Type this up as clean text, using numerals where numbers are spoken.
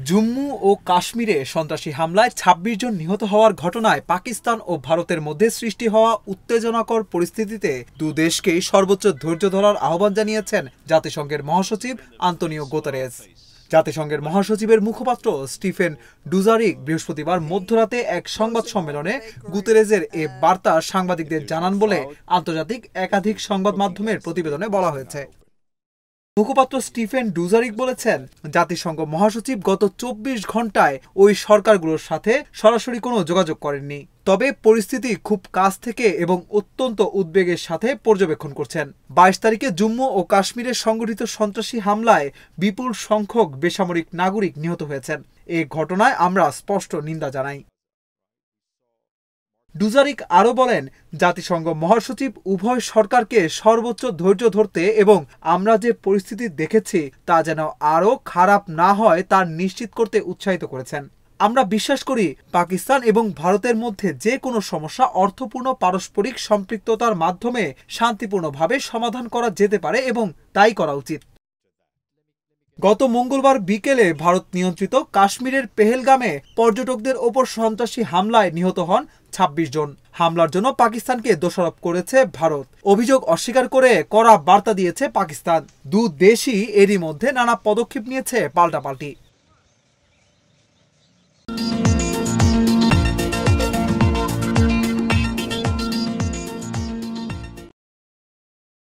জম্মু ও কাশ্মীরে সন্ত্রাসী হামলায় ২৬ জন নিহত হওয়ার ঘটনায় পাকিস্তান ও ভারতের মধ্যে সৃষ্টি হওয়া উত্তেজনাকর পরিস্থিতিতে দুদেশকেই সর্বোচ্চ ধৈর্য ধরার আহ্বান জানিয়েছেন জাতিসংঘের মহাসচিব আন্তোনিও গুতেরেস। জাতিসংঘের মহাসচিবের মুখপাত্র স্টিফেন ডুজারিক বৃহস্পতিবার মধ্যরাতে এক সংবাদ সম্মেলনে গুতেরেসের এ বার্তা সাংবাদিকদের জানান বলে আন্তর্জাতিক একাধিক সংবাদ মাধ্যমের প্রতিবেদনে বলা হয়েছে। মুখপাত্র স্টিফেন ডুজারিক বলেছেন, জাতিসংঘ মহাসচিব গত ২৪ ঘন্টায় ওই সরকারগুলোর সাথে সরাসরি কোনো যোগাযোগ করেননি, তবে পরিস্থিতি খুব কাছ থেকে এবং অত্যন্ত উদ্বেগের সাথে পর্যবেক্ষণ করছেন। ২২ তারিখে জম্মু ও কাশ্মীরে সংগঠিত সন্ত্রাসী হামলায় বিপুল সংখ্যক বেসামরিক নাগরিক নিহত হয়েছেন। এ ঘটনায় আমরা স্পষ্ট নিন্দা জানাই। ডুজারিক আরও বলেন, জাতিসংঘ মহাসচিব উভয় সরকারকে সর্বোচ্চ ধৈর্য ধরতে এবং আমরা যে পরিস্থিতি দেখেছি তা যেন আরও খারাপ না হয় তা নিশ্চিত করতে উৎসাহিত করেছেন। আমরা বিশ্বাস করি পাকিস্তান এবং ভারতের মধ্যে যে কোনো সমস্যা অর্থপূর্ণ পারস্পরিক সম্পৃক্ততার মাধ্যমে শান্তিপূর্ণভাবে সমাধান করা যেতে পারে এবং তাই করা উচিত। গত মঙ্গলবার বিকেলে ভারত নিয়ন্ত্রিত কাশ্মীরের পেহেলগামে পর্যটকদের ওপর সন্ত্রাসী হামলায় নিহত হন ২৬ জন। হামলার জন্য পাকিস্তানকে দোষারোপ করেছে ভারত। অভিযোগ অস্বীকার করে কড়া বার্তা দিয়েছে পাকিস্তান। দু দেশই এরই মধ্যে নানা পদক্ষেপ নিয়েছে পাল্টাপাল্টি।